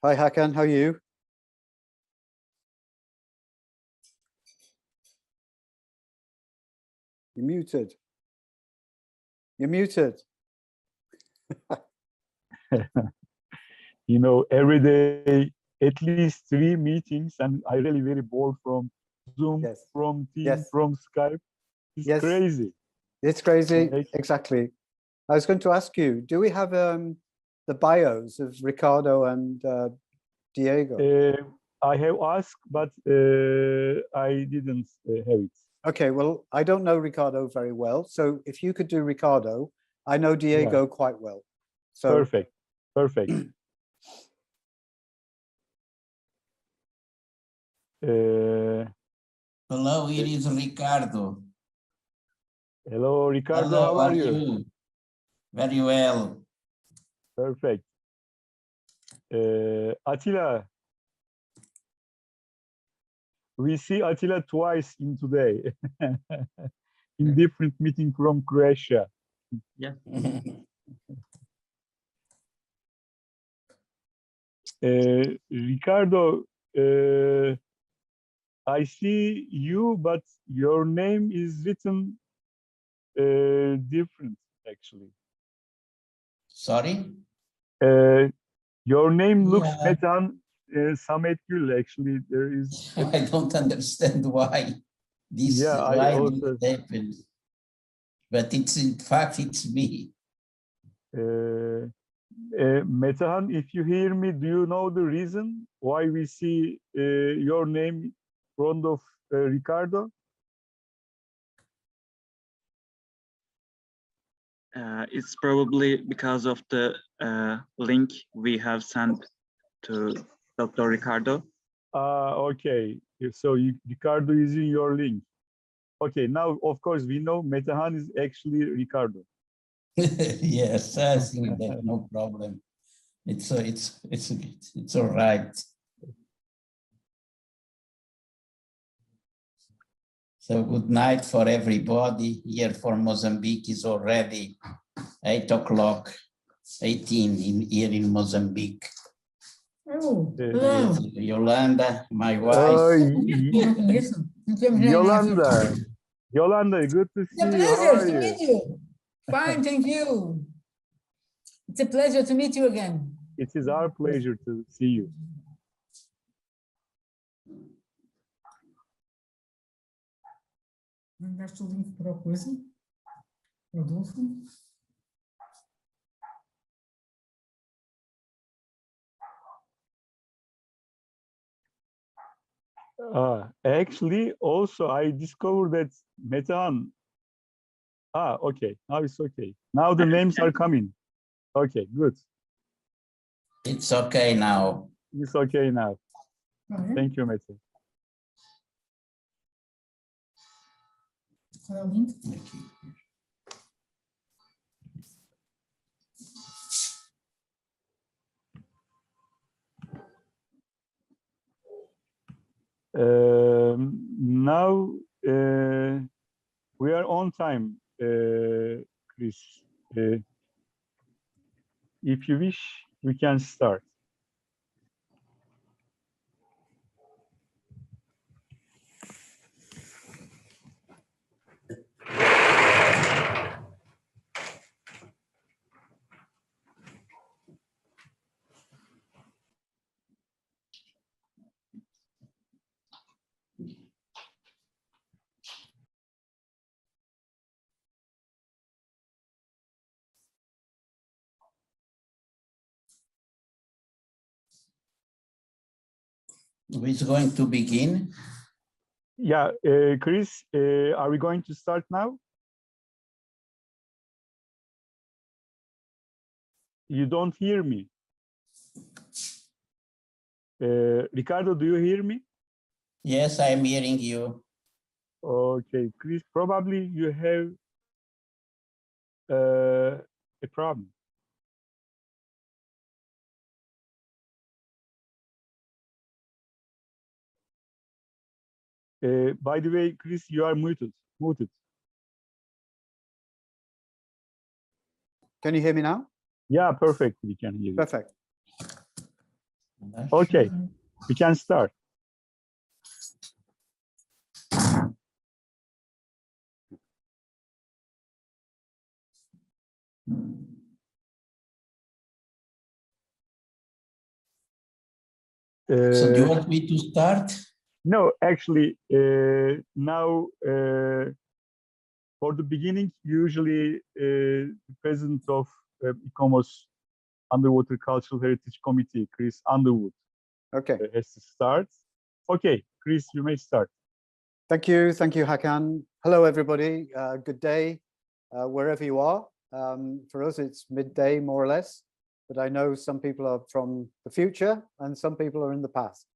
Hi, Hakan. How are you? You're muted. You're muted. You know, every day, at least 3 meetings, and I really very bored from Zoom, Yes. from Teams, Yes. from Skype. It's Yes. crazy. It's crazy. Like, Exactly. I was going to ask you, do we have the bios of Ricardo and Diego? I have asked, but I didn't have it. Okay, well, I don't know Ricardo very well. So if you could do Ricardo, I know Diego quite well. So Perfect. Perfect. Hello, it is Ricardo. Hello, Ricardo. Hello, how are you? Very well. Perfect. Attila. We see Attila twice in today, in different meeting from Croatia. Yeah. Ricardo, I see you, but your name is written different, actually. Sorry? Your name looks Yeah. Metehan Samet Gül, actually. There is. I don't understand why this Yeah, I why also. this happened. But it's in fact it's me. Metehan, if you hear me, do you know the reason why we see your name in front of Ricardo? It's probably because of the link we have sent to Dr. Ricardo. Okay. So Ricardo is in your link. Okay, now of course we know Metehan is actually Ricardo. Yes, I think that no problem. It's all right. So good night for everybody. Here for Mozambique is already 8 o'clock, 18 here in Mozambique. Oh, hello. Yolanda, my wife. Yolanda, good to see It's a you. How pleasure are to you? meet you. Fine, thank you. It's a pleasure to meet you again. It is our pleasure to see you. Mandaste o link para a coisa? Rodolfo? Actually, also I discovered that Metehan. Okay. Now it's okay. Now the names are coming. Okay, good. It's okay now. It's okay now. Ah, é? Thank you, Metehan. Qual é o link? Aqui. Now we are on time, Chris. If you wish, we can start. Who is going to begin? Yeah, Chris, are we going to start now? You don't hear me. Ricardo, do you hear me? Yes, I am hearing you. Okay, Chris, probably you have a problem. By the way, Chris, you are muted. can you hear me now? Yeah, perfect. We can hear you. Perfect. Okay, we can start. So do you want me to start? No, actually, now for the beginning, usually the president of ICOMOS Underwater Cultural Heritage Committee, Chris Underwood, Okay. has to start. Okay, Chris, you may start. Thank you, Hakan. Hello, everybody. Good day, wherever you are. For us, it's midday, more or less, but I know some people are from the future and some people are in the past.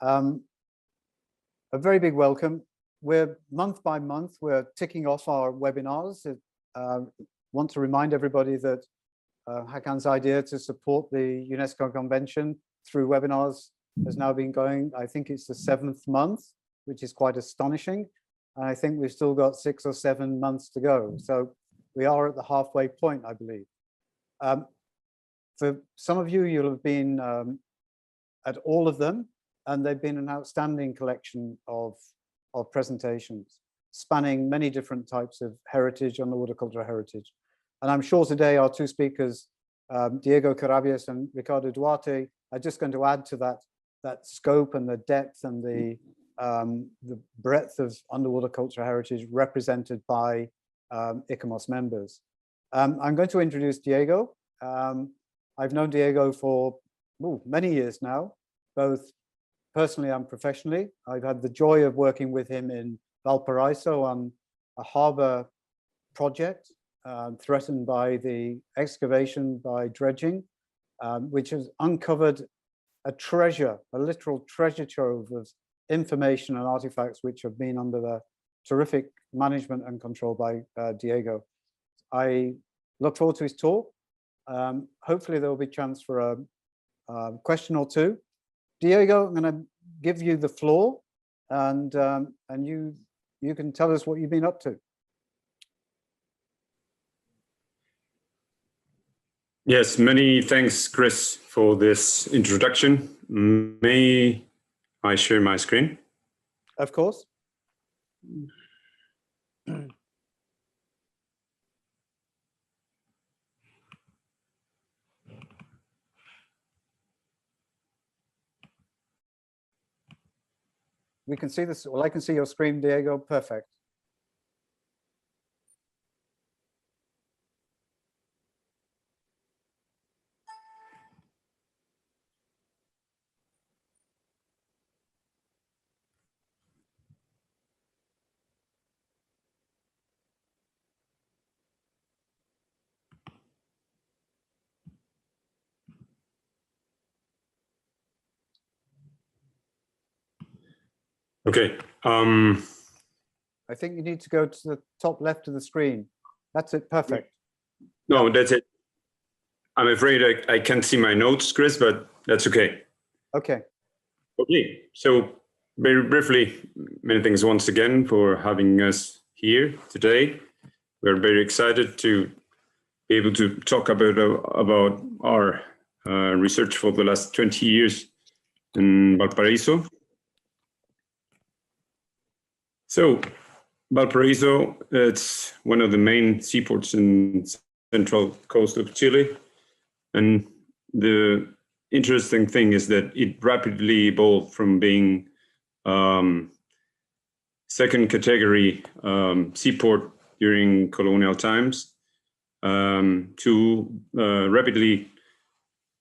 A very big welcome. We're month by month, we're ticking off our webinars. Want to remind everybody that Hakan's idea to support the UNESCO Convention through webinars has now been going, I think it's the 7th month, which is quite astonishing. And I think we've still got 6 or 7 months to go. So we are at the halfway point, I believe. For some of you, you'll have been at all of them, and they've been an outstanding collection of presentations, spanning many different types of heritage, underwater cultural heritage. And I'm sure today our two speakers, Diego Carabias and Ricardo Duarte, are just going to add to that scope and the depth and the breadth of underwater cultural heritage represented by ICOMOS members. I'm going to introduce Diego. I've known Diego for many years now, both personally and professionally. I've had the joy of working with him in Valparaiso on a harbour project threatened by the excavation by dredging, which has uncovered a treasure, a literal treasure trove of information and artifacts which have been under the terrific management and control by Diego. I look forward to his talk. Hopefully there will be a chance for a question or two. Diego, I'm going to give you the floor, and you can tell us what you've been up to. Yes, many thanks, Chris, for this introduction. May I share my screen? Of course. We can see this. Well, I can see your screen, Diego. Perfect. Okay. I think you need to go to the top left of the screen. That's it. Perfect. No, that's it. I'm afraid I can't see my notes, Chris, but that's okay. Okay. Okay. So very briefly, many thanks once again for having us here today. We're very excited to be able to talk about our research for the last 20 years in Valparaiso. So Valparaiso, it's one of the main seaports in central coast of Chile. And the interesting thing is that it rapidly evolved from being second category seaport during colonial times to rapidly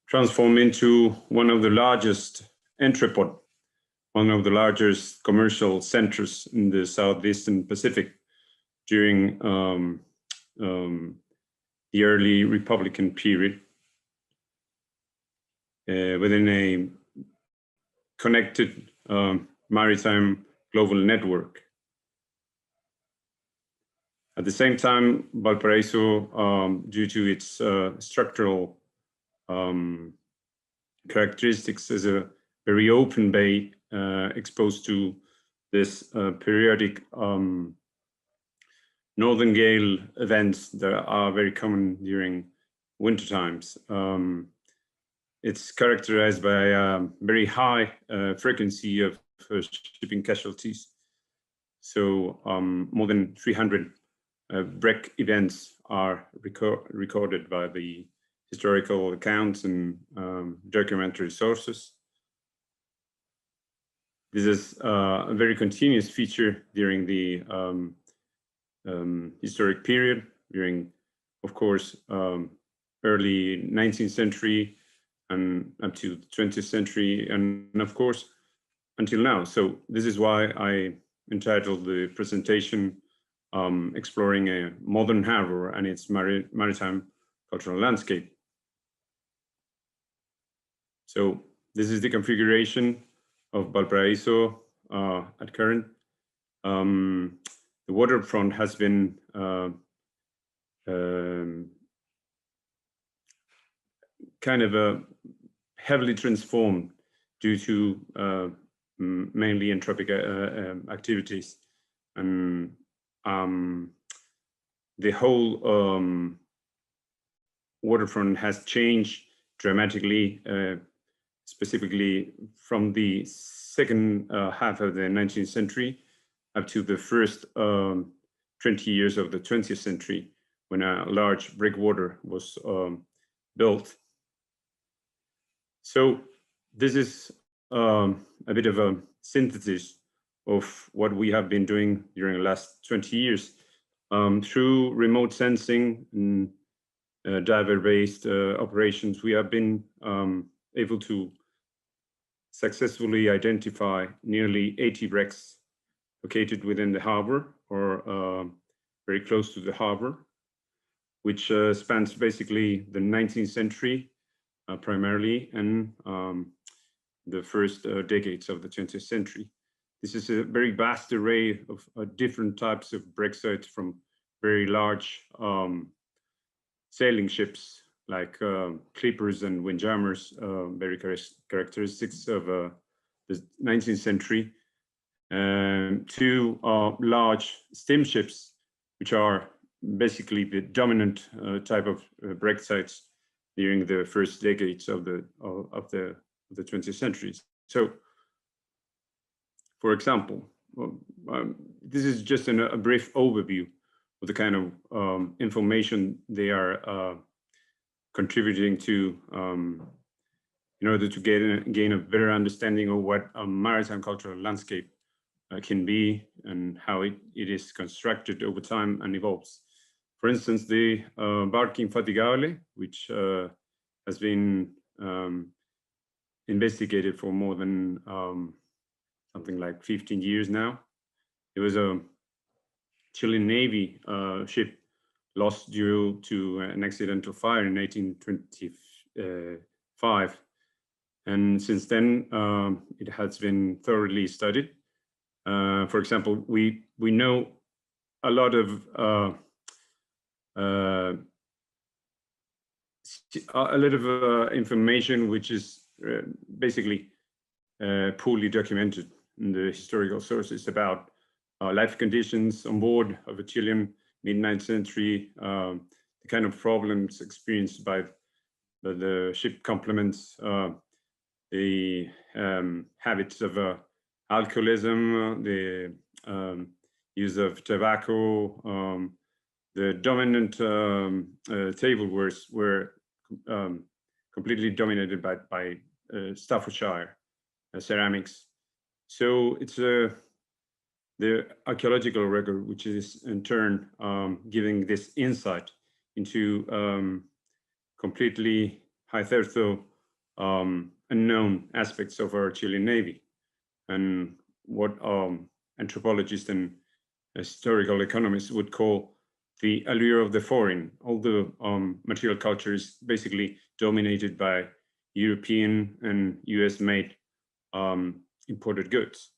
transform into one of the largest entrepot, one of the largest commercial centers in the Southeastern Pacific during the early Republican period, within a connected maritime global network. At the same time, Valparaiso, due to its structural characteristics as a very open bay, exposed to this periodic northern gale events that are very common during winter times, it's characterized by a very high frequency of shipping casualties. So more than 300 wreck events are recorded by the historical accounts and documentary sources. This is a very continuous feature during the historic period, during, of course, early 19th century and up to the 20th century, and of course, until now. So this is why I entitled the presentation Exploring a Modern Harbor and its Maritime Cultural Landscape. So this is the configuration of Valparaiso at current. The waterfront has been kind of heavily transformed due to mainly anthropic activities, and the whole waterfront has changed dramatically, specifically from the second half of the 19th century up to the first 20 years of the 20th century, when a large breakwater was built. So this is a bit of a synthesis of what we have been doing during the last 20 years. Through remote sensing and diver-based operations, we have been able to successfully identify nearly 80 wrecks located within the harbor or very close to the harbor, which spans basically the 19th century primarily and the first decades of the 20th century. This is a very vast array of different types of wreck sites, from very large sailing ships like clippers and windjammers, very characteristics of the 19th century, to large steamships, which are basically the dominant type of wreck sites during the first decades of the 20th century. So, for example, this is just a brief overview of the kind of information they are contributing to in order to gain a better understanding of what a maritime cultural landscape can be and how it is constructed over time and evolves. For instance, the bark infatigable, which has been investigated for more than something like 15 years now. It was a Chilean Navy ship lost due to an accidental fire in 1825. And since then, it has been thoroughly studied. For example, we know a lot of information which is basically poorly documented in the historical sources about life conditions on board of a Chilean mid-19th century, the kind of problems experienced by the ship complements, the habits of alcoholism, the use of tobacco, the dominant tableware were completely dominated by Staffordshire ceramics. So it's the archaeological record, which is in turn giving this insight into completely hitherto unknown aspects of our Chilean Navy, and what anthropologists and historical economists would call the allure of the foreign. All the material culture is basically dominated by European and US-made imported goods.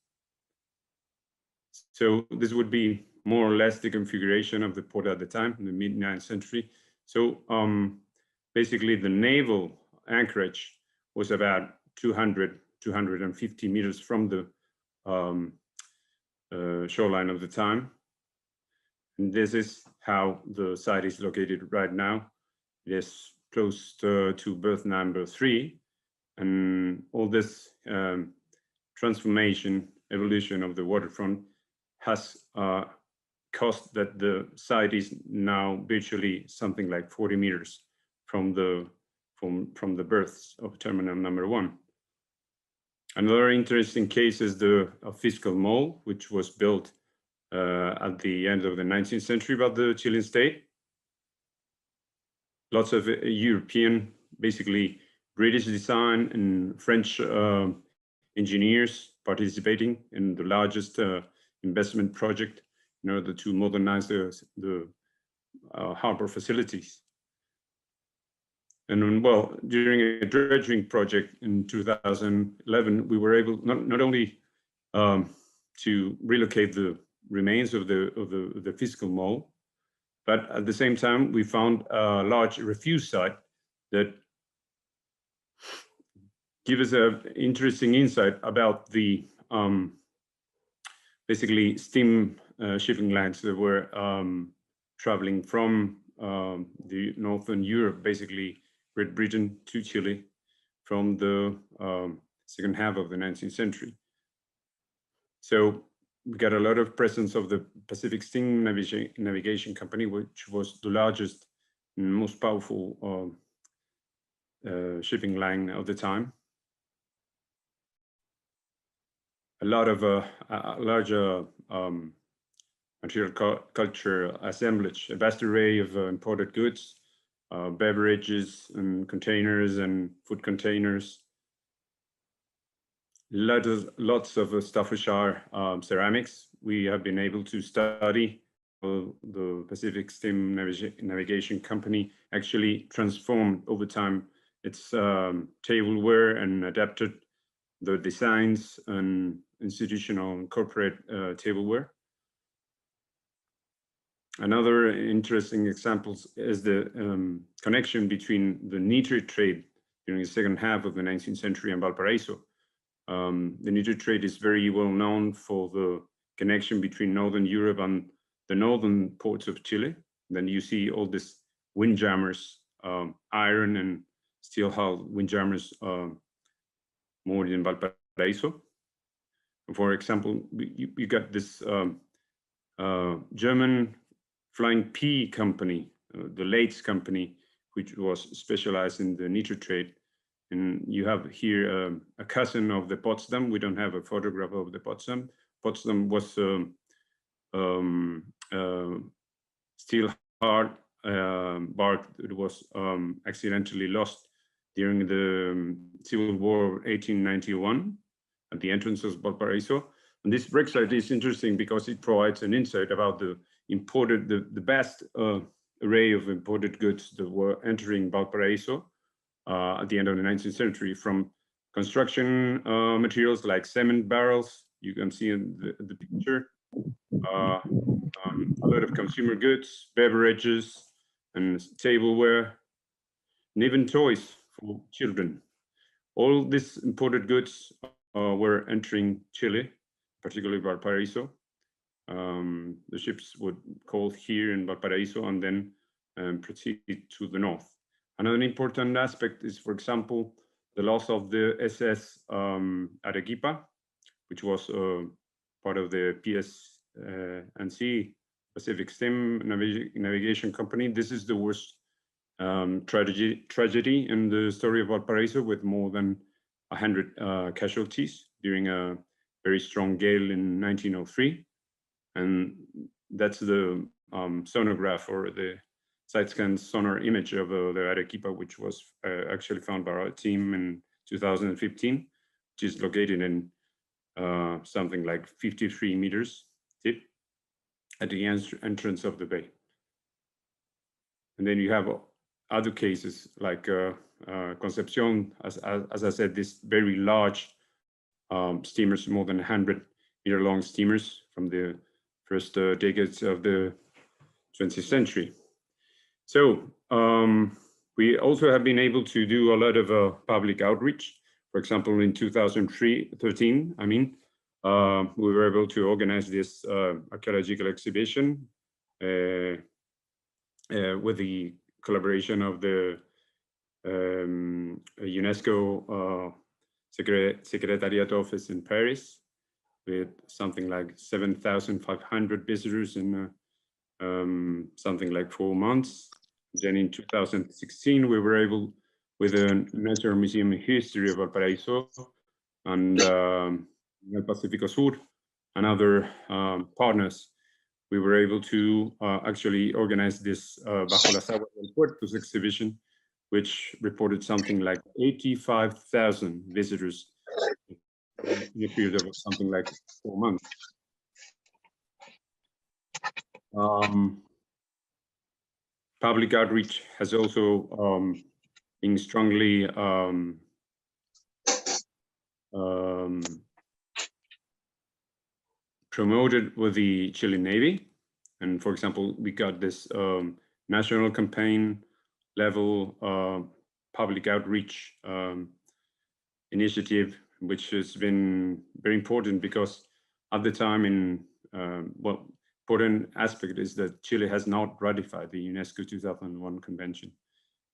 So this would be more or less the configuration of the port at the time, in the mid-9th century. So basically the naval anchorage was about 250 meters from the shoreline of the time. And this is how the site is located right now. It is close to berth number 3, And all this transformation, evolution of the waterfront has caused that the site is now virtually something like 40 meters from the berths of terminal number 1. Another interesting case is the fiscal mall, which was built at the end of the 19th century by the Chilean state. Lots of European, basically British design and French engineers participating in the largest investment project in order to modernize the harbor facilities. And well, during a dredging project in 2011, we were able not only to relocate the remains of the fiscal mall, but at the same time, we found a large refuse site that give us an interesting insight about the basically steam shipping lines that were traveling from the Northern Europe, basically Great Britain to Chile from the second half of the 19th century. So we got a lot of presence of the Pacific Steam Navigation Company, which was the largest and most powerful shipping line of the time. A lot of larger material culture assemblage, a vast array of imported goods, beverages and containers and food containers. Lots of Staffordshire ceramics. We have been able to study the Pacific Steam Navigation Company actually transformed over time its tableware and adapted the designs and institutional and corporate tableware. Another interesting example is the connection between the nitrate trade during the second half of the 19th century and Valparaiso. The nitrate trade is very well known for the connection between Northern Europe and the northern ports of Chile. Then you see all these windjammers, iron and steel hull windjammers moored in Valparaiso. For example, you got this German Flying P company, the Lates company, which was specialized in the nitrate trade. And you have here a cousin of the Potsdam. We don't have a photograph of the Potsdam. Potsdam was steel hard bark that was accidentally lost during the Civil War of 1891 at the entrance of Valparaiso. And this wrecksite is interesting because it provides an insight about the vast array of imported goods that were entering Valparaiso at the end of the 19th century, from construction materials like cement barrels, you can see in the picture, a lot of consumer goods, beverages, and tableware, and even toys for children. All these imported goods were entering Chile, particularly Valparaiso. The ships would call here in Valparaiso and then proceed to the north. Another important aspect is, for example, the loss of the SS Arequipa, which was part of the PSNC, Pacific Steam Navigation Company. This is the worst tragedy in the story of Valparaiso, with more than 100 casualties during a very strong gale in 1903. And that's the sonograph, or the side scan sonar image of the Arequipa, which was actually found by our team in 2015, which is located in something like 53 meters deep at the entrance of the bay. And then you have other cases like Concepcion, as I said, this very large steamers, more than 100-meter long steamers from the first decades of the 20th century. So we also have been able to do a lot of public outreach. For example, in 2013, we were able to organize this archaeological exhibition with the collaboration of the a UNESCO Secretariat office in Paris with something like 7,500 visitors in something like 4 months. Then in 2016, we were able, with a Natural Museum in History of Valparaiso and El Pacífico Sur and other partners, we were able to actually organize this Bajo las Aguas del Puertos exhibition, which reported something like 85,000 visitors in a period of something like 4 months. Public outreach has also been strongly promoted with the Chilean Navy. And for example, we got this national campaign level public outreach initiative, which has been very important because at the time well, important aspect is that Chile has not ratified the UNESCO 2001 convention.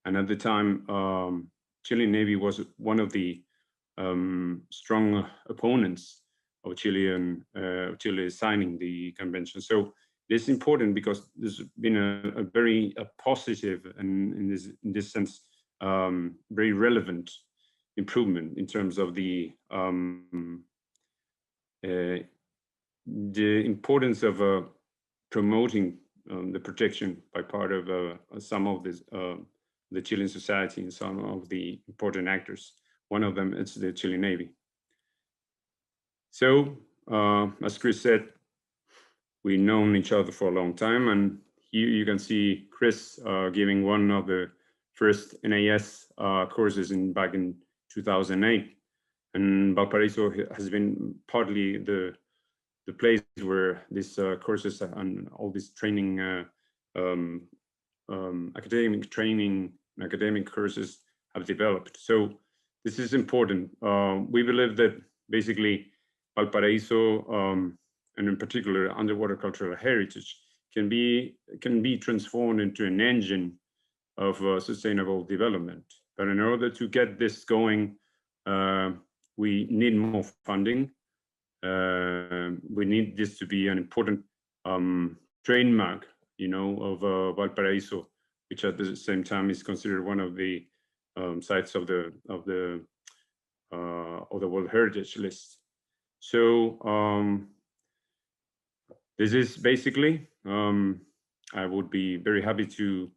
And at the time, Chilean Navy was one of the strong opponents of Chile signing the convention. So this is important because there's been a very positive and in this sense, very relevant improvement in terms of the importance of promoting the protection by part of some of the Chilean society and some of the important actors. One of them is the Chilean Navy. So, as Chris said, we've known each other for a long time, and here you can see Chris giving one of the first NAS courses back in 2008. And Valparaiso has been partly the place where these courses and all this training, academic training, and academic courses have developed. So this is important. We believe that basically Valparaiso, and in particular underwater cultural heritage, can be transformed into an engine of sustainable development. But in order to get this going, we need more funding. We need this to be an important trademark, of Valparaiso, which at the same time is considered one of the sites of the World Heritage List. So this is basically. I would be very happy to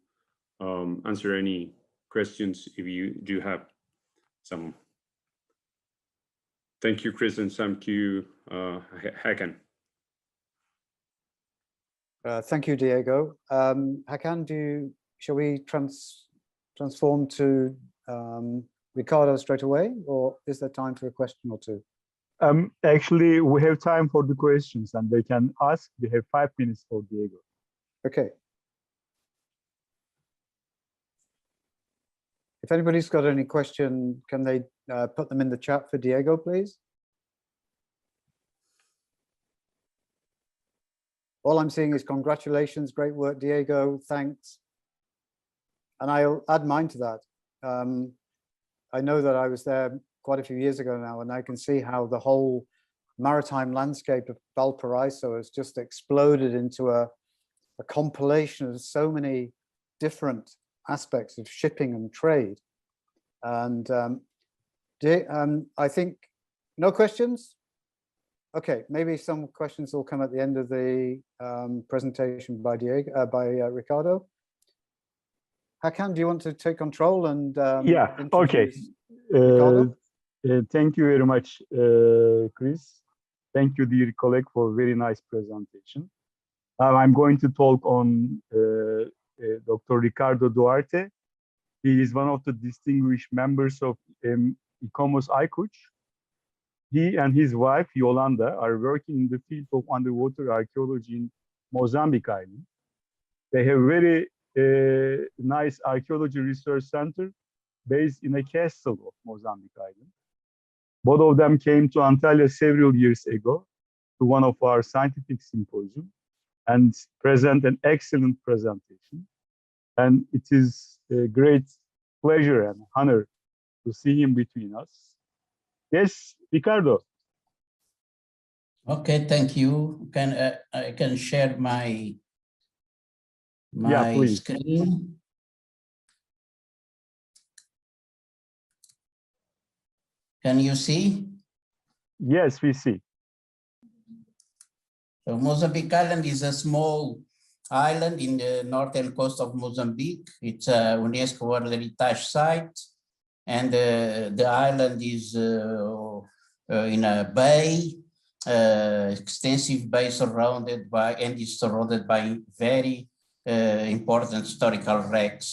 answer any questions if you do have some. Thank you, Chris, and thank you, Hakan. Thank you, Diego. Hakan, shall we transform to Ricardo straight away, or is there time for a question or two? Actually, we have time for the questions, and they can ask. We have 5 minutes for Diego. Okay. If anybody's got any question, can they put them in the chat for Diego, please? All I'm seeing is congratulations, great work, Diego, thanks. And I'll add mine to that. I know that I was there quite a few years ago now, and I can see how the whole maritime landscape of Valparaiso has just exploded into a compilation of so many different aspects of shipping and trade. And I think, no questions? Okay, maybe some questions will come at the end of the presentation by Ricardo. Hakan, do you want to take control and yeah, okay. Thank you very much, Chris. Thank you, dear colleague, for a very nice presentation. I'm going to talk on Dr. Ricardo Duarte. He is one of the distinguished members of ICOMOS ICUCH. He and his wife, Yolanda, are working in the field of underwater archaeology in Mozambique Island. They have a very nice archaeology research center based in a castle of Mozambique Island. Both of them came to Antalya several years ago to one of our scientific symposium and present an excellent presentation. And it is great pleasure and honor to see him between us. Yes, Ricardo. Okay, thank you. I can share my Please. screen. Can you see? Yes, we see. So Mozambique Island is a small island in the northern coast of Mozambique. It's a UNESCO World Heritage Site, and the island is in a bay, extensive bay surrounded by, and is surrounded by very important historical wrecks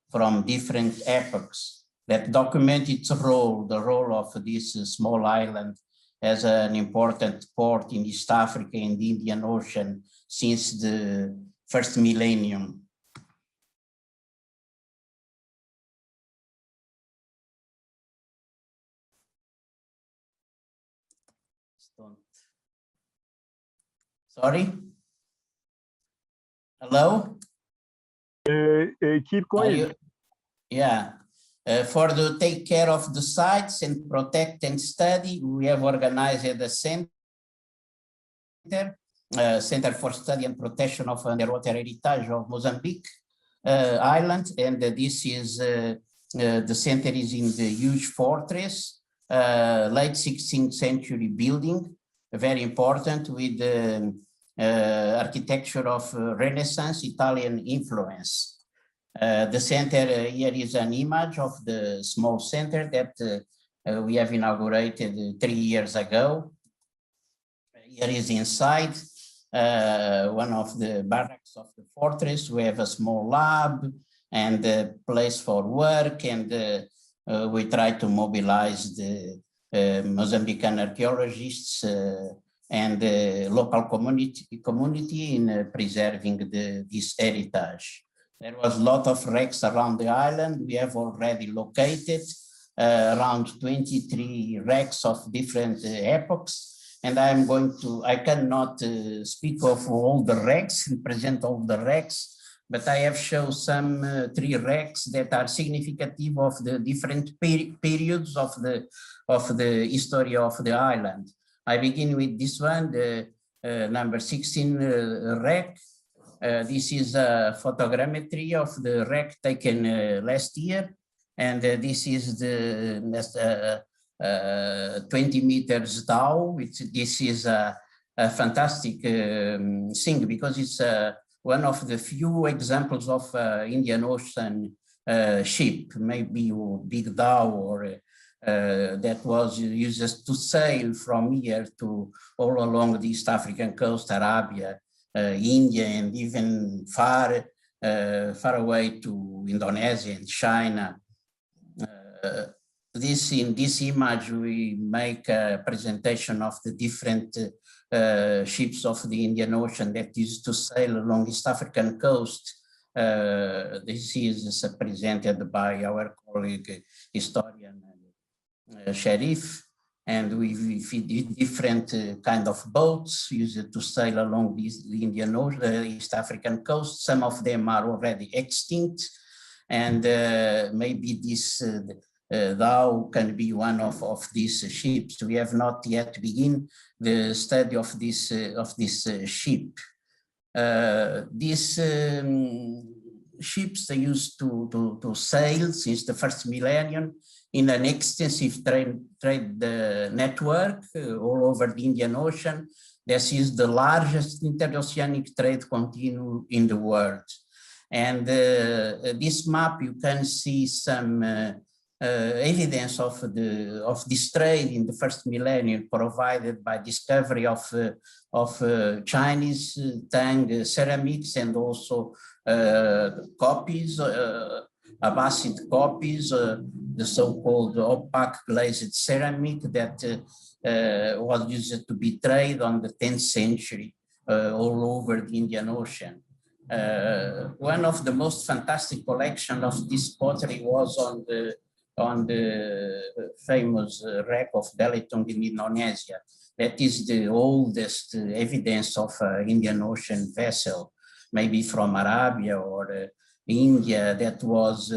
from different epochs that document its role, the role of this small island as an important port in East Africa and the Indian Ocean since the first millennium. Sorry? Hello? Keep going. Yeah. For to take care of the sites and protect and study, we have organized a center, Center for Study and Protection of Underwater Heritage of Mozambique Island. And this is, the center is in the huge fortress, late 16th century building, very important with architecture of Renaissance Italian influence. The center here is an image of the small center that we have inaugurated 3 years ago. Here is inside one of the barracks of the fortress. We have a small lab and a place for work, and we try to mobilize the Mozambican archaeologists and the local community in preserving this heritage. There was a lot of wrecks around the island. We have already located around 23 wrecks of different epochs. And I cannot speak of all the wrecks, represent all the wrecks, but I have shown some 3 wrecks that are significant of the different periods of the history of the island. I begin with this one, the number 16 wreck. This is a photogrammetry of the wreck taken last year, and this is the 20 meters down. This is a fantastic thing because it's one of the few examples of Indian Ocean ship, maybe big dhow or that was used to sail from here to all along the East African coast, Arabia, India, and even far away to Indonesia and China. In this image, we make a presentation of the different ships of the Indian Ocean that used to sail along East African coast. This is presented by our colleague, historian Sharif. And we feed different kind of boats used to sail along the Indian Ocean, East African coast. Some of them are already extinct, and maybe this dhow can be one of these ships. We have not yet begun the study of this ship. These ships, they used to sail since the first millennium in an extensive trade network all over the Indian Ocean. This is the largest interoceanic trade continuum in the world. And this map, you can see some evidence of this trade in the first millennium provided by discovery of Chinese Tang ceramics and also copies, Abbasid copies, the so-called opaque glazed ceramic that was used to be traded on the 10th century all over the Indian Ocean. One of the most fantastic collection of this pottery was on the famous wreck of Belitung in Indonesia. That is the oldest evidence of Indian Ocean vessel, maybe from Arabia or India, that was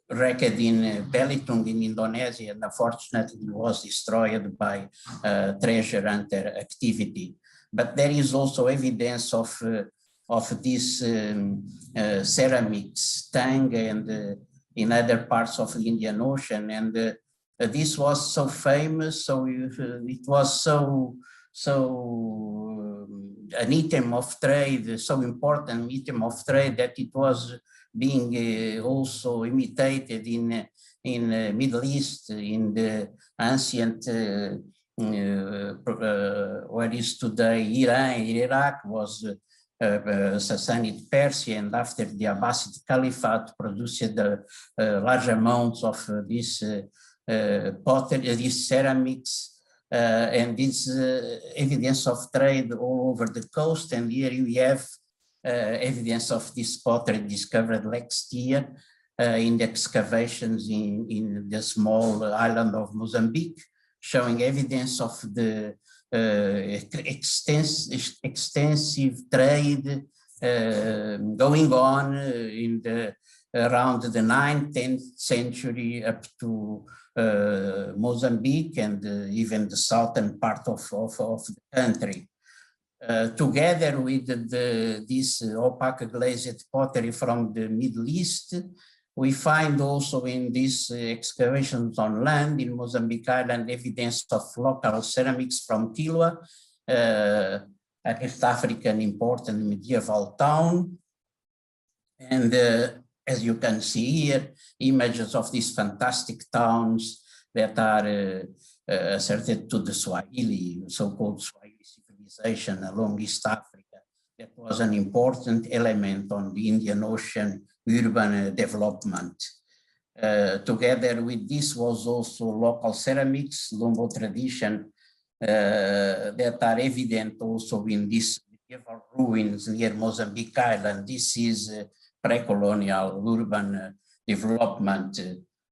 wrecked in Belitung in Indonesia, and unfortunately was destroyed by treasure hunter activity. But there is also evidence of this ceramics tang and in other parts of the Indian Ocean, and this was so famous, so it was an item of trade, so important item of trade that it was being also imitated in Middle East, in the ancient what is today Iran, Iraq was Sassanid Persia, and after the Abbasid Caliphate produced large amounts of this pottery, these ceramics, and this evidence of trade all over the coast. And here we have evidence of this pottery discovered last year in the excavations in the small island of Mozambique, showing evidence of the extensive trade going on in around the 9th, 10th century up to Mozambique and even the southern part of the country. Together with this opaque glazed pottery from the Middle East, we find also in these excavations on land in Mozambique Island evidence of local ceramics from Kilwa, a East African important medieval town. And as you can see here, images of these fantastic towns that are asserted to the Swahili, so-called Swahili civilization along East Africa. That was an important element on the Indian Ocean urban development. Together with this was also local ceramics, Lumbo tradition, that are evident also in these medieval ruins near Mozambique Island. This is pre-colonial urban development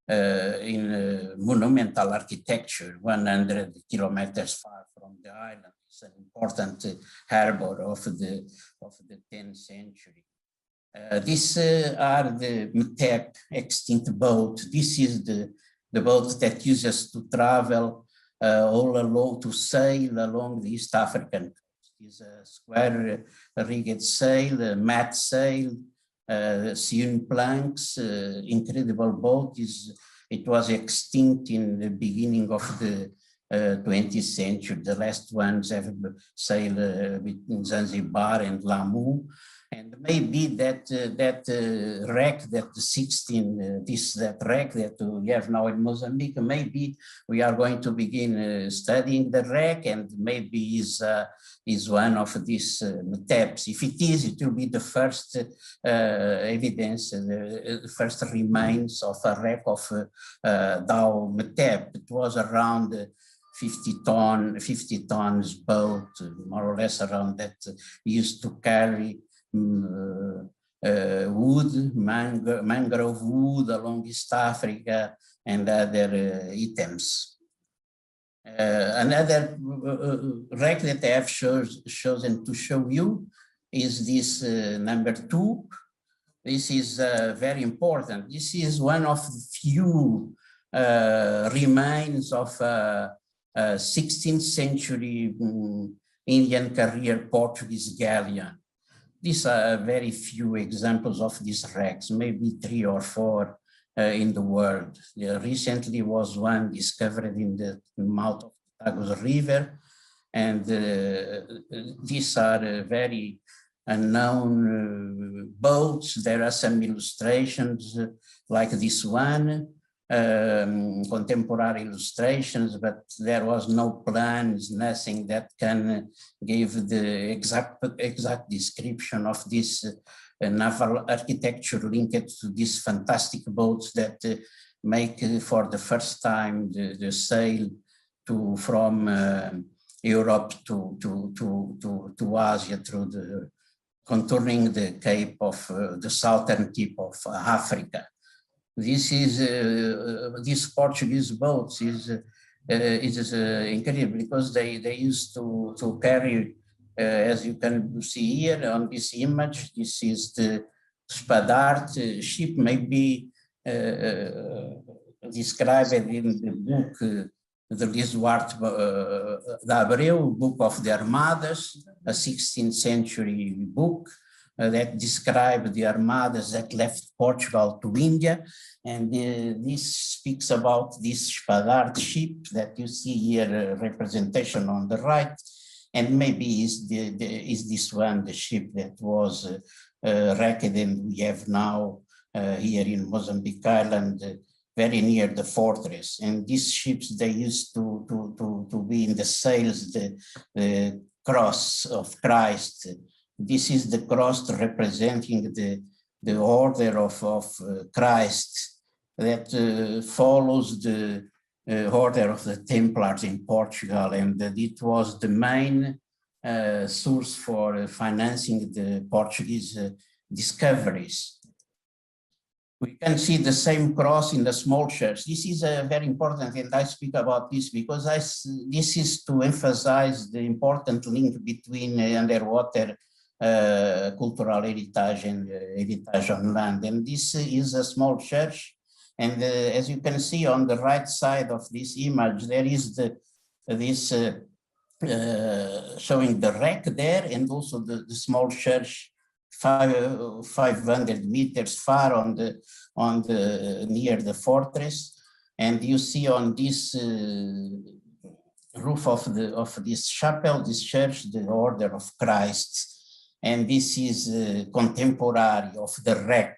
in monumental architecture, 100 kilometers far from the island. It's an important harbor of the 10th century. These are the Metep extinct boat. This is the boat that uses to travel all along, to sail along the East African coast. It's a square rigged sail, a mat sail, sewn planks, incredible boat. It was extinct in the beginning of the 20th century. The last ones have sailed between Zanzibar and Lamu. And maybe that wreck, that wreck that we have now in Mozambique, maybe we are going to begin studying the wreck, and maybe is one of these Metebs. If it is, it will be the first evidence, the first remains of a wreck of Dao Meteb. It was around 50 tons boat, more or less around that, used to carry wood, mangrove wood along East Africa and other items. Another wreck that I have chosen to show you is this number 2. This is very important. This is one of the few remains of 16th century Indian carrier Portuguese galleon. These are very few examples of these wrecks, maybe 3 or 4 in the world. Recently was one discovered in the mouth of the Tagus River, and these are very unknown boats. There are some illustrations like this one, contemporary illustrations, but there was no plans, nothing that can give the exact description of this naval architecture linked to these fantastic boats that make for the first time the sail from Europe to Asia through the contourning the cape of the southern tip of Africa. This is these Portuguese boats is incredible because they used to carry, as you can see here on this image. This is the Spadart ship may be described in the book the Luís Duarte de Abreu, Book of the Armadas, a 16th century book that described the armadas that left Portugal to India. And this speaks about this Spadart ship that you see here, representation on the right. And maybe is this one the ship that was wrecked and we have now here in Mozambique Island, very near the fortress. And these ships, they used to be in the sails, the cross of Christ. This is the cross representing the order of Christ that follows the order of the Templars in Portugal. And it was the main source for financing the Portuguese discoveries. We can see the same cross in the small church. This is very important, and I speak about this because this is to emphasize the important link between underwater cultural heritage and heritage on land. And this is a small church. And as you can see on the right side of this image, there is this showing the wreck there, and also the small church 500 meters far on the near the fortress. And you see on this roof of this chapel, this church, the order of Christ. And this is contemporary of the wreck.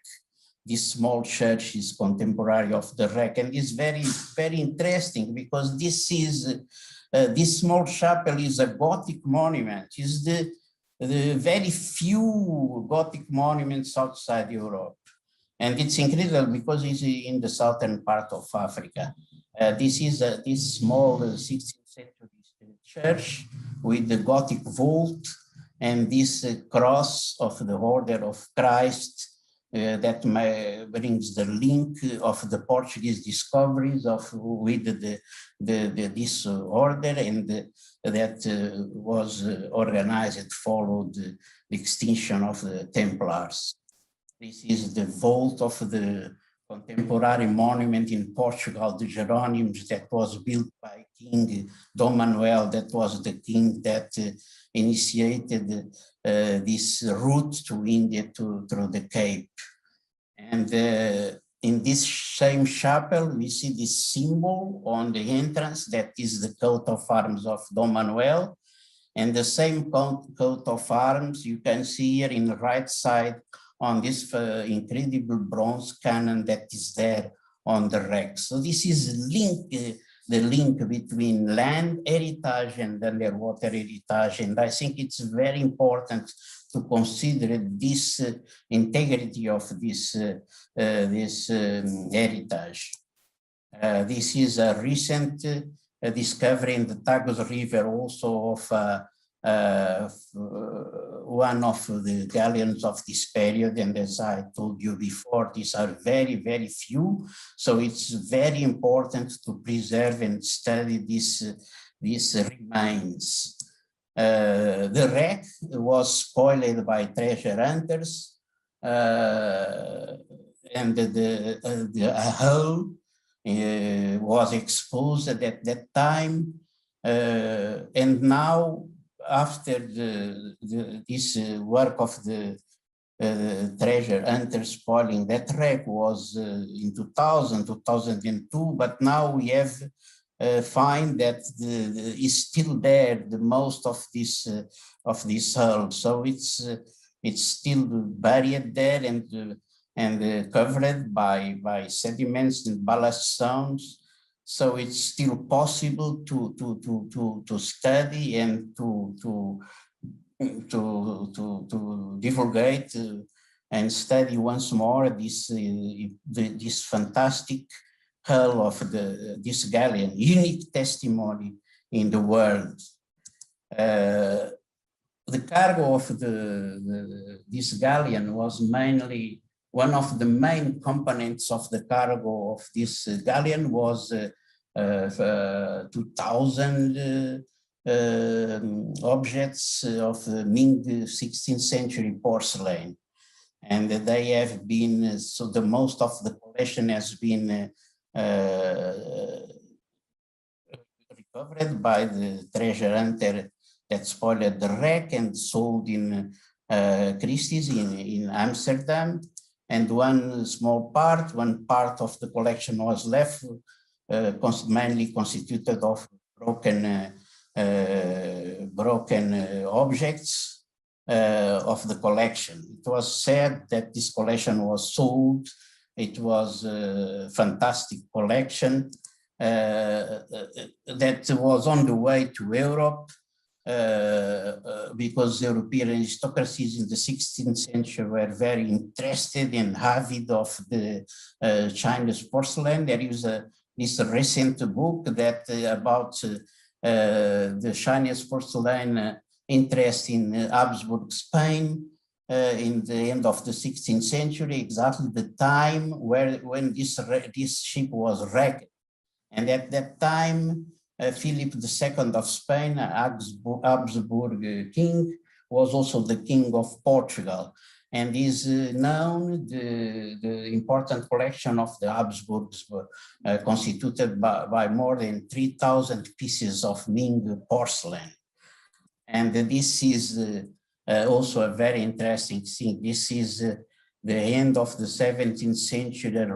This small church is contemporary of the wreck, and it's very, very interesting because this is this small chapel is a Gothic monument. It's the very few Gothic monuments outside Europe. And it's incredible because it's in the southern part of Africa. This is this small 16th century church with the Gothic vault and this cross of the order of Christ that brings the link of the Portuguese discoveries with this order, and that was organized, followed the extinction of the Templars. This is the vault of the contemporary monument in Portugal, the Jerônimos, that was built by King Dom Manuel, that was the king that initiated this route to India through the Cape. And in this same chapel, we see this symbol on the entrance that is the coat of arms of Dom Manuel. And the same coat of arms you can see here in the right side on this incredible bronze cannon that is there on the wreck. So this is the link between land heritage and underwater heritage. And I think it's very important to consider this integrity of this heritage. This is a recent discovery in the Tagus River also of one of the galleons of this period. And as I told you before, these are very, very few. So it's very important to preserve and study these remains. The wreck was spoiled by treasure hunters, and the hull was exposed at that time. And now, after this work of the treasure hunters spoiling that wreck was in 2000, 2002, but now we have find that is still there, the most of this hull. So it's still buried there and covered by sediments and ballast stones. So it's still possible to study and to divulgate and study once more this fantastic hull of this galleon, unique testimony in the world. The cargo of this galleon was mainly one of the main components of the cargo of this galleon was 2,000 objects of Ming 16th century porcelain. And they have been, so the most of the collection has been recovered by the treasure hunter that spoiled the wreck and sold in Christie's in Amsterdam. And one part of the collection was left, mainly constituted of broken objects of the collection. It was said that this collection was sold. It was a fantastic collection that was on the way to Europe because European aristocracies in the 16th century were very interested and avid of the Chinese porcelain. There is this recent book that about the Chinese porcelain interest in Habsburg, Spain, in the end of the 16th century, exactly the time when this ship was wrecked. And at that time, Philip II of Spain, Habsburg king, was also the king of Portugal. And is known the important collection of the Habsburgs constituted by more than 3,000 pieces of Ming porcelain. And this is also a very interesting thing. This is the end of the 17th century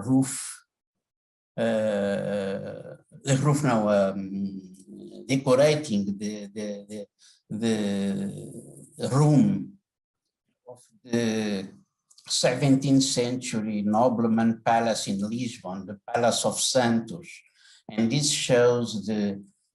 decorating the room of the 17th century nobleman palace in Lisbon, the Palace of Santos. And this shows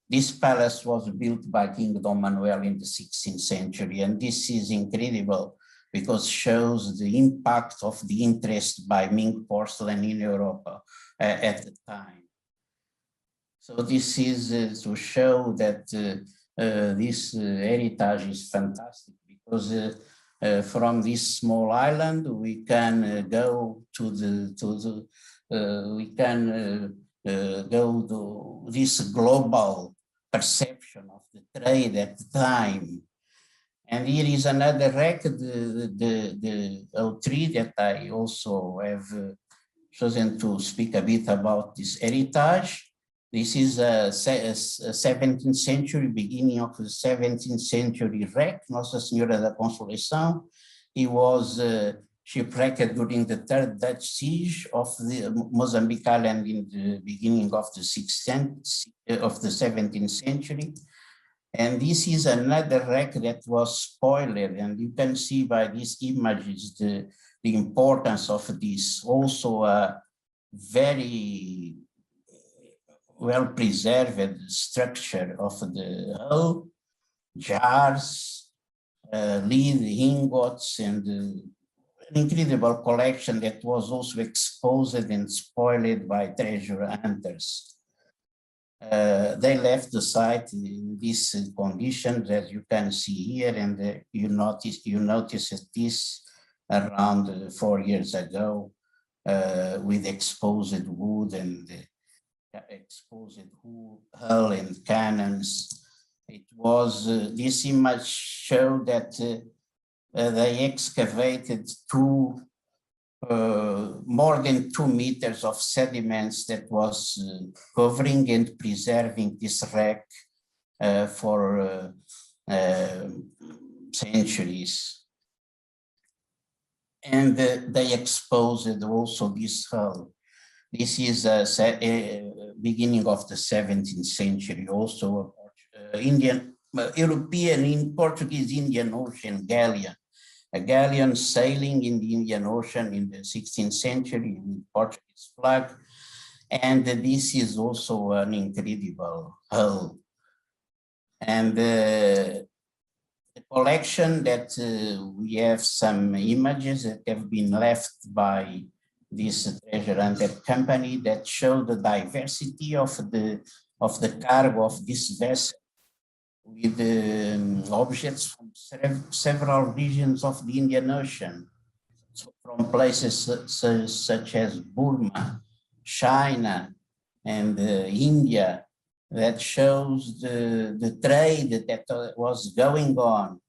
this palace was built by King Dom Manuel in the 16th century. And this is incredible because shows the impact of the interest by Ming porcelain in Europe at the time. So this is to show that this heritage is fantastic because from this small island we can go to this global perception of the trade at the time. And here is another record, the O3 that I also have chosen to speak a bit about this heritage. This is a 17th century, beginning of the 17th century wreck, Nossa Senhora da Consolação. He was shipwrecked during the Third Dutch siege of the Mozambique Island in the beginning of the 17th century. And this is another wreck that was spoiled. And you can see by these images the importance of this. Also a very well-preserved structure of the hull, jars, lead ingots, and an incredible collection that was also exposed and spoiled by treasure hunters. They left the site in these conditions, as you can see here, and you noticed this around 4 years ago with exposed wood and exposed hull and cannons. It was, this image showed that they excavated more than 2 meters of sediments that was covering and preserving this wreck for centuries. And they exposed also this hull. This is beginning of the 17th century, also Portuguese Indian Ocean galleon. A galleon sailing in the Indian Ocean in the 16th century with Portuguese flag. And this is also an incredible hull. And the collection that we have some images that have been left by this treasure hunter company that show the diversity of the cargo of this vessel, with objects from several regions of the Indian Ocean, so from places such as Burma, China, and India, that shows the trade that was going on.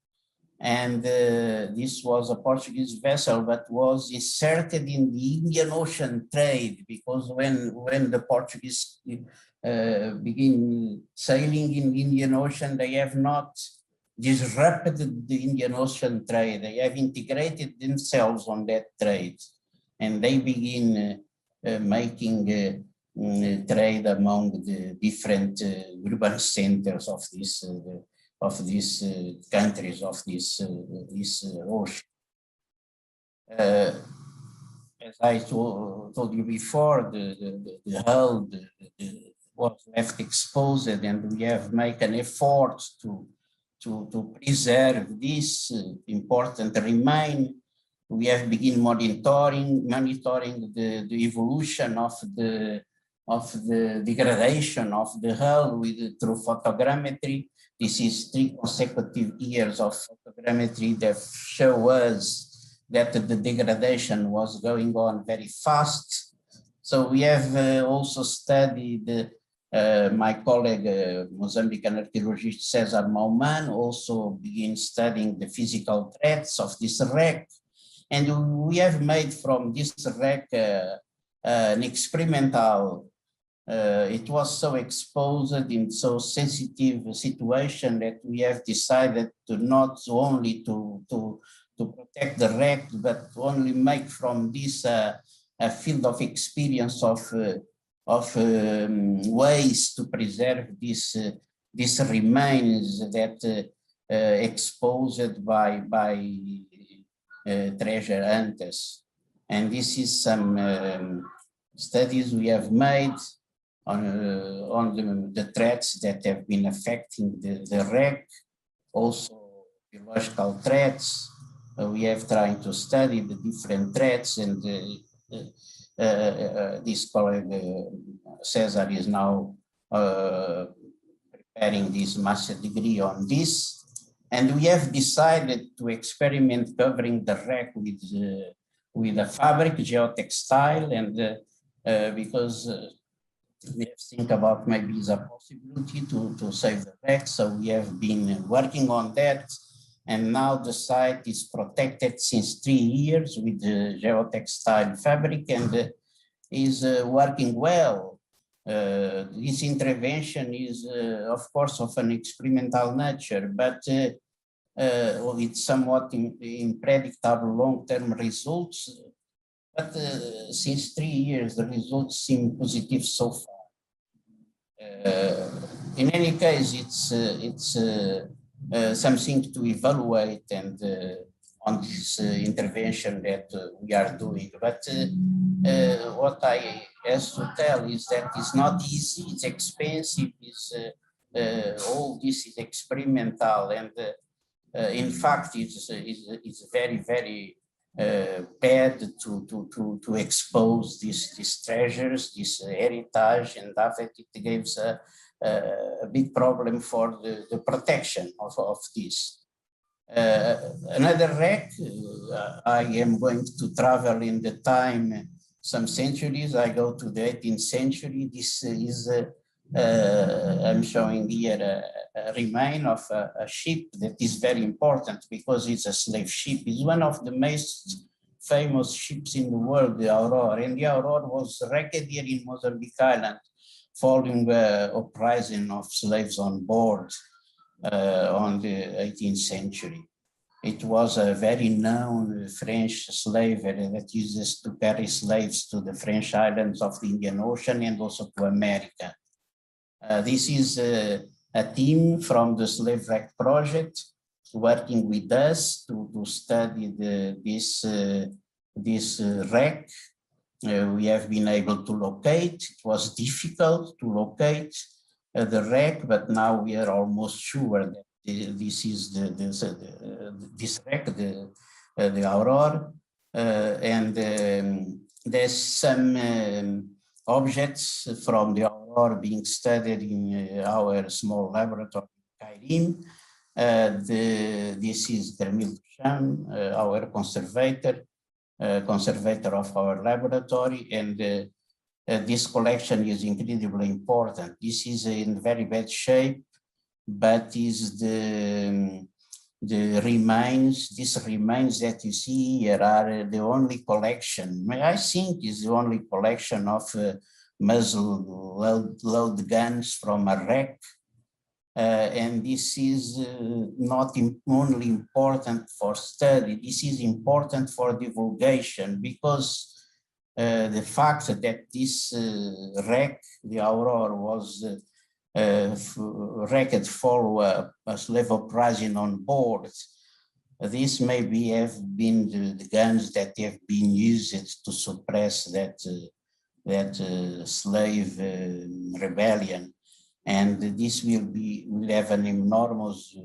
And this was a Portuguese vessel, but was inserted in the Indian Ocean trade, because when the Portuguese begin sailing in the Indian Ocean, they have not disrupted the Indian Ocean trade. They have integrated themselves on that trade, and they begin making trade among the different urban centers of these countries, of this ocean. As I told you before, the hull was left exposed, and we have made an effort to preserve this important remain. We have begun monitoring the evolution of the degradation of the hull through photogrammetry. This is 3 consecutive years of photogrammetry that show us that the degradation was going on very fast. So we have also studied, my colleague, Mozambique archaeologist Cesar Mauman, also began studying the physical threats of this wreck. And we have made from this wreck an experimental. It was so exposed in so sensitive situation that we have decided to not only to protect the wreck, but only make from this a field of experience of ways to preserve this remains that exposed by treasure hunters. And this is some studies we have made on the threats that have been affecting the wreck, also biological threats. We have tried to study the different threats, and this colleague Cesar is now preparing this master degree on this. And we have decided to experiment covering the wreck with a fabric, geotextile, and because we have think about maybe the possibility to save the wreck. So we have been working on that. And now the site is protected since 3 years with the geotextile fabric, and is working well. This intervention is, of course, of an experimental nature, but it's somewhat unpredictable long-term results. But since 3 years, the results seem positive so far. In any case, it's something to evaluate and on this intervention that we are doing. But what I have to tell is that it's not easy, it's expensive, all this is experimental, and in fact, it's very, very bad to expose these treasures, this heritage, and that it gives a big problem for the protection of this. Another wreck, I am going to travel in the time some centuries. I go to the 18th century. This is, I'm showing here a remain of a ship that is very important because it's a slave ship. It's one of the most famous ships in the world, the Aurora. And the Aurora was wrecked here in Mozambique Island following uprising of slaves on board on the 18th century. It was a very known French slavery that uses to carry slaves to the French islands of the Indian Ocean and also to America. This is a team from the Slave Wreck Project working with us to study this wreck. We have been able to locate. It was difficult to locate the wreck, but now we are almost sure that this is this wreck, the Aurora, and there's some objects from the Aurora being studied in our small laboratory in Cairim. This is Dermil Duchamp, our conservator of our laboratory, and this collection is incredibly important. This is in very bad shape, but is the the remains, these remains that you see here are the only collection, I think is the only collection of muzzle load guns from a wreck. And this is not only important for study, this is important for divulgation, because the fact that this wreck, the Aurora, was wrecked follow a slave uprising on board. This maybe have been the guns that have been used to suppress that slave rebellion, and this will have an enormous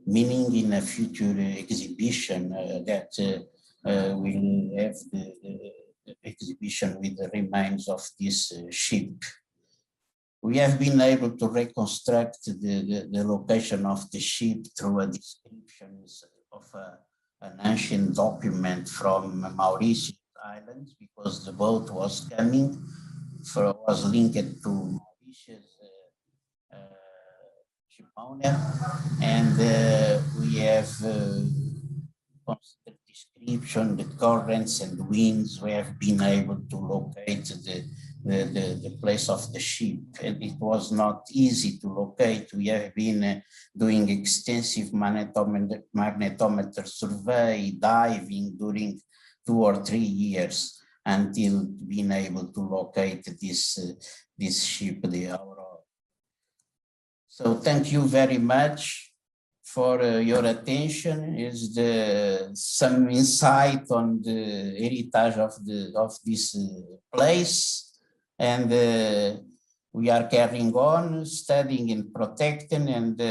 meaning in a future exhibition that will have the exhibition with the remains of this ship. We have been able to reconstruct the location of the ship through a description of an ancient document from Mozambique Island, because the boat was coming, was linked to Mauritius ship owner, and we have constant description, the currents and winds. We have been able to locate the place of the ship, and it was not easy to locate. We have been doing extensive magnetometer survey, diving during 2 or 3 years until being able to locate this ship, the Aurora. So thank you very much for your attention. Is some insight on the heritage of this place. And we are carrying on studying and protecting, and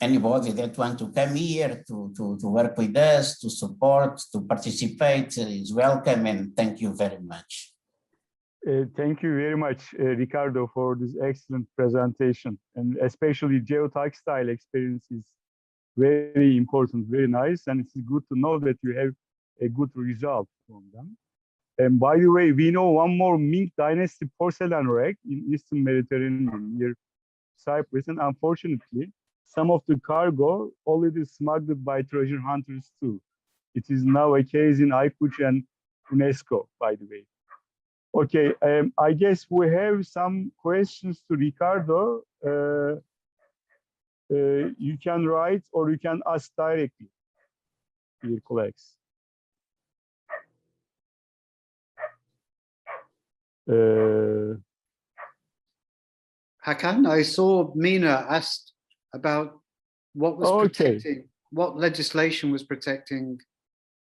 anybody that want to come here to work with us, to support, to participate is welcome, and thank you very much. Thank you very much, Ricardo, for this excellent presentation, and especially geotextile experience is very important, very nice, and it's good to know that you have a good result from them. And by the way, we know one more Ming Dynasty porcelain wreck in Eastern Mediterranean near Cyprus, and unfortunately, some of the cargo already smuggled by treasure hunters too. It is now a case in Aykuç and UNESCO, by the way. Okay, I guess we have some questions to Ricardo. You can write or you can ask directly, dear colleagues. Hakan, I saw Mina asked about what was protecting, what legislation was protecting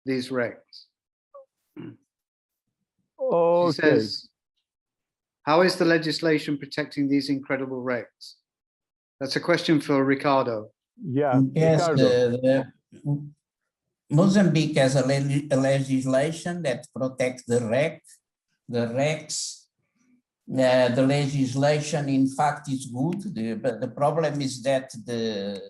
these wrecks. She says, how is the legislation protecting these incredible wrecks? That's a question for Ricardo. Yeah, yes, Ricardo. Mozambique has a legislation that protects the wrecks. The legislation, in fact, is good, but the problem is that the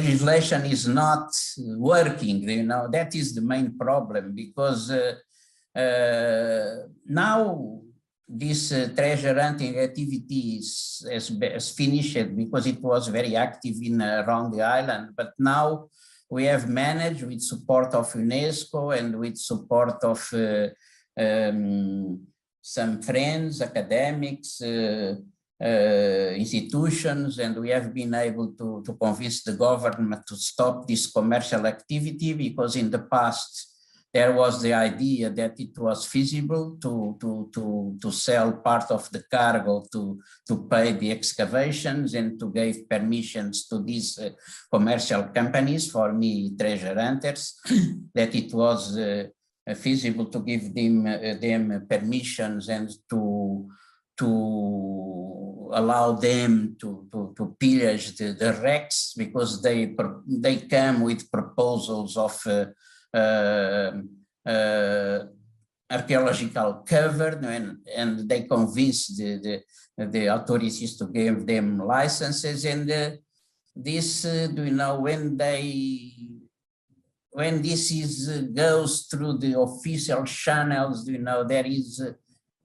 legislation is not working. You know, that is the main problem, because now this treasure hunting activity has finished, because it was very active around the island, but now we have managed, with support of UNESCO and with support of some friends, academics, institutions, and we have been able to convince the government to stop this commercial activity, because in the past there was the idea that it was feasible to sell part of the cargo to pay the excavations and to give permissions to these commercial companies, for me, treasure hunters, that it was feasible to give them permissions and to allow them to pillage the wrecks, because they come with proposals of archaeological cover, and they convince the authorities to give them licenses, and this, you know, when they when this goes through the official channels, you know, there is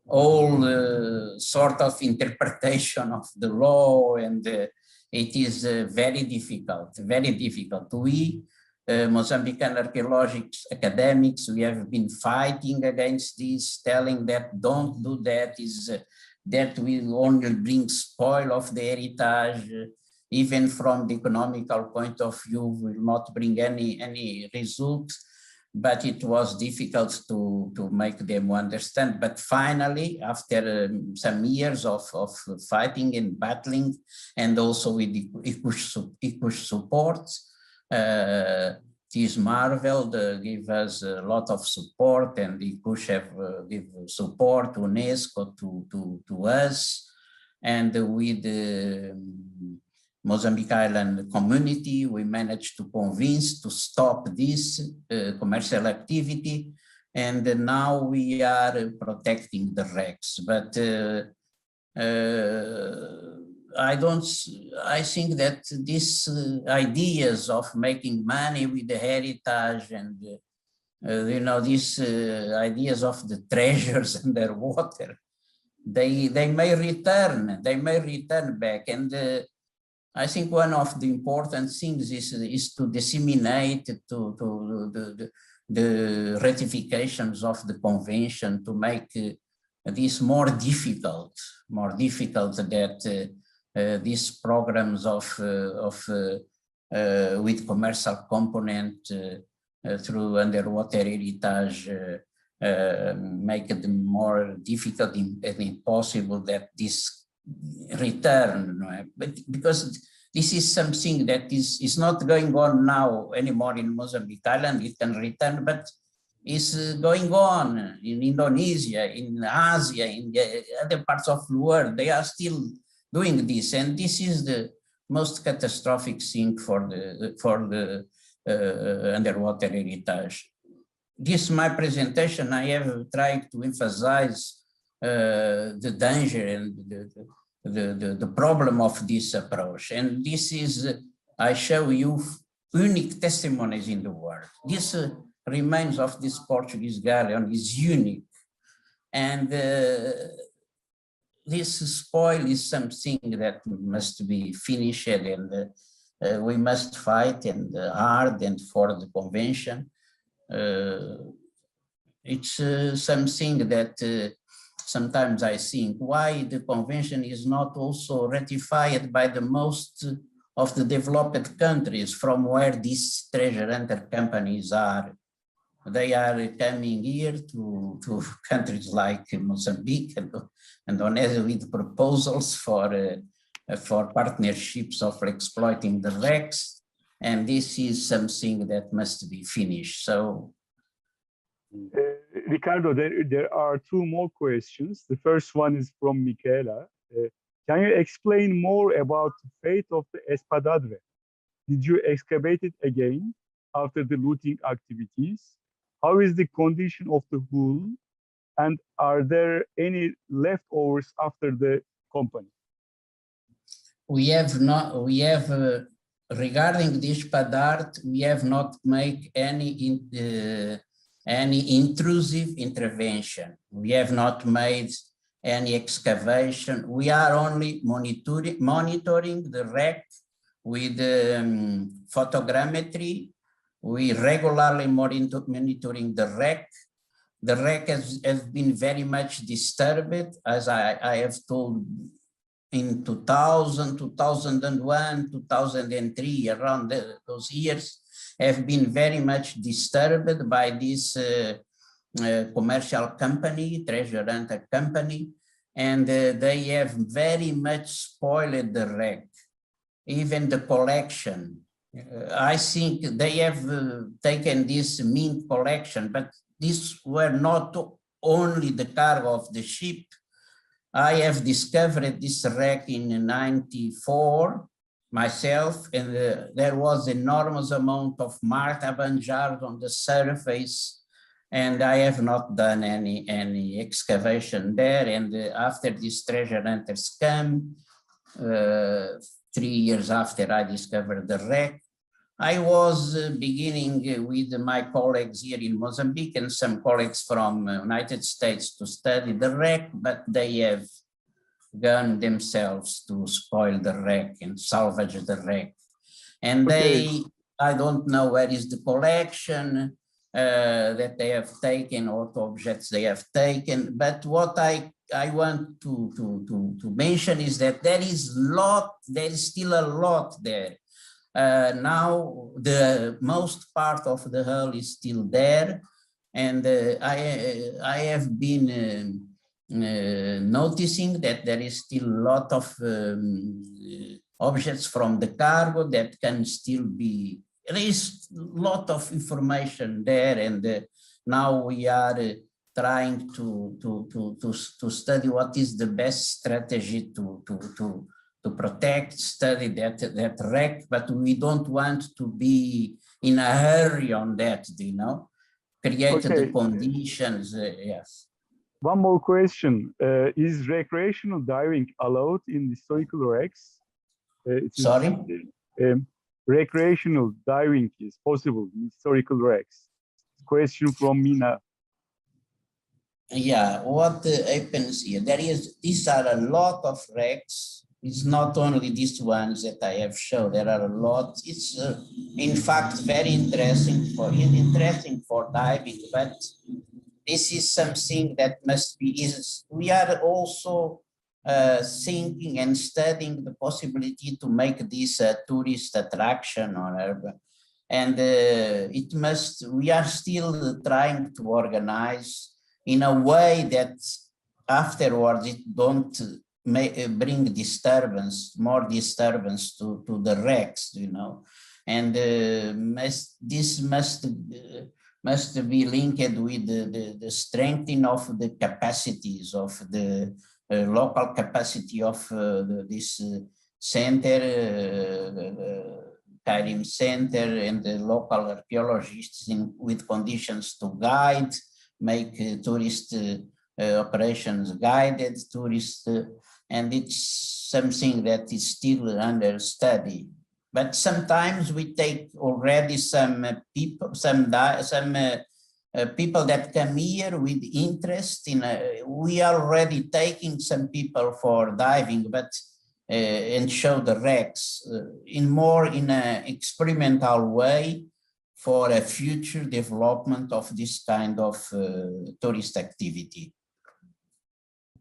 all sort of interpretation of the law, and it is very difficult, very difficult. We, Mozambican archaeologists, academics, we have been fighting against this, telling that don't do that, that will only bring spoil of the heritage, even from the economical point of view, will not bring any result. But it was difficult to make them understand. But finally, after some years of fighting and battling, and also with the ICUSH support, this Marvel give us a lot of support, and the ICUSH have give support to UNESCO, to us, and with the Mozambique Island community, we managed to convince to stop this commercial activity, and now we are protecting the wrecks. But I think that these ideas of making money with the heritage and you know, these ideas of the treasures underwater, they may return back, and I think one of the important things is to disseminate the ratifications of the convention, to make this more difficult that these programs with commercial component through underwater heritage make it more difficult and impossible that this return, but because this is something that is not going on now anymore in Mozambique Island. It can return, but is going on in Indonesia, in Asia, in the other parts of the world. They are still doing this, and this is the most catastrophic thing for the underwater heritage. This my presentation. I have tried to emphasize the danger and the problem of this approach. And this is, I show you unique testimonies in the world. This remains of this Portuguese galleon is unique. And this spoil is something that must be finished, and we must fight and hard and for the convention. It's something that sometimes I think why the convention is not also ratified by the most of the developed countries from where these treasure hunter companies are. They are coming here to countries like Mozambique and Indonesia with proposals for partnerships of exploiting the wrecks, and this is something that must be finished. So. Ricardo, there are two more questions. The first one is from Michaela. Can you explain more about the fate of the Espadadre? Did you excavate it again after the looting activities? How is the condition of the hull? And are there any leftovers after the company? We have not, regarding this Espadarte, we have not made any intrusive intervention. We have not made any excavation. We are only monitoring the wreck with photogrammetry. We regularly monitoring the wreck. The wreck has been very much disturbed, as I have told, in 2000, 2001, 2003, around those years, have been very much disturbed by this commercial company, treasure hunter company, and they have very much spoiled the wreck, even the collection. I think they have taken this mint collection, but these were not only the cargo of the ship. I have discovered this wreck in '94 myself, and there was enormous amount of Martha Banjard on the surface, and I have not done any excavation there. And after these treasure hunters come, 3 years after I discovered the wreck, I was beginning with my colleagues here in Mozambique and some colleagues from United States to study the wreck, but they have gone themselves to spoil the wreck and salvage the wreck. And I don't know where is the collection that they have taken, what objects they have taken, but what I want to mention is that there is still a lot there. Now the most part of the hull is still there, and I have been noticing that there is still a lot of objects from the cargo that can still be, there is a lot of information there, and now we are trying to study what is the best strategy to protect, study that wreck, but we don't want to be in a hurry on that, you know, create the conditions, yes. One more question. Is recreational diving allowed in historical wrecks? Sorry? Recreational diving is possible in historical wrecks. Question from Mina. Yeah, what happens here? These are a lot of wrecks. It's not only these ones that I have shown. There are a lot. It's in fact very interesting for diving, but this is something that must be. We are also thinking and studying the possibility to make this a tourist attraction or urban. And we are still trying to organize in a way that afterwards it don't bring more disturbance to the wrecks, you know. And this must be linked with the strengthening of the capacities of the local capacity of this center, Karim Center, and the local archaeologists with conditions to guide, make tourist operations guided tourists, and it's something that is still under study. But sometimes we take already some people, people that come here with interest in. We are already taking some people for diving, but and show the wrecks in an experimental way for a future development of this kind of tourist activity.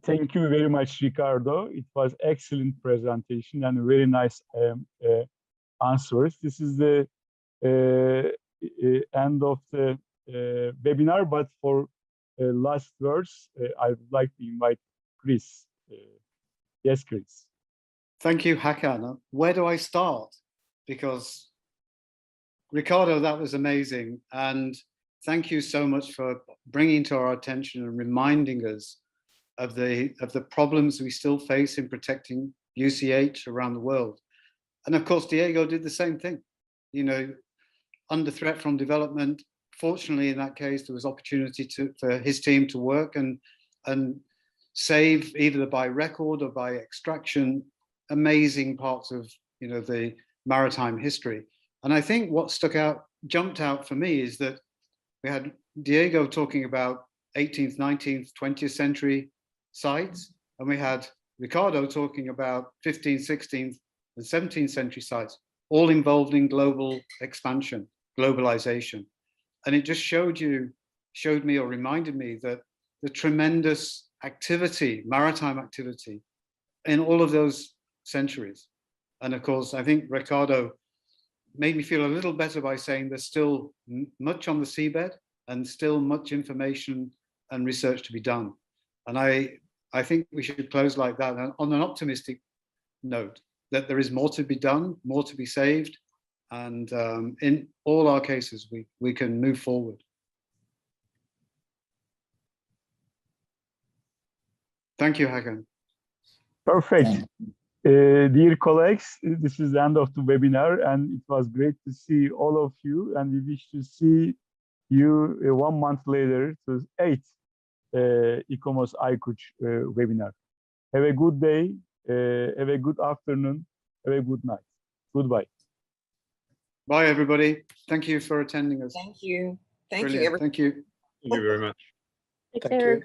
Thank you very much, Ricardo. It was excellent presentation and very nice answers. This is the end of the webinar, but for last words, I would like to invite Chris. Yes, Chris. Thank you, Hakan. Where do I start? Because Ricardo, that was amazing. And thank you so much for bringing to our attention and reminding us of the problems we still face in protecting UCH around the world. And of course, Diego did the same thing, you know, under threat from development. Fortunately, in that case, there was opportunity for his team to work and save, either by record or by extraction, amazing parts of, you know, the maritime history. And I think what jumped out for me is that we had Diego talking about 18th, 19th, 20th century sites, and we had Ricardo talking about 15th, 16th, and 17th century sites, all involved in global expansion, globalization. And it just showed me or reminded me that the tremendous activity, maritime activity, in all of those centuries. And of course, I think Ricardo made me feel a little better by saying there's still much on the seabed and still much information and research to be done. And I think we should close like that, and on an optimistic note, that there is more to be done, more to be saved, and in all our cases, we can move forward. Thank you, Hakan. Perfect. Dear colleagues, this is the end of the webinar, and it was great to see all of you, and we wish to see you 1 month later to 8th ICOMOS ICUCH webinar. Have a good day, have a good afternoon, have a good night. Goodbye. Bye, everybody. Thank you for attending us. Thank you. Thank you, Brilliant. everyone. Thank you. Thank you very much. Take Thank care. you.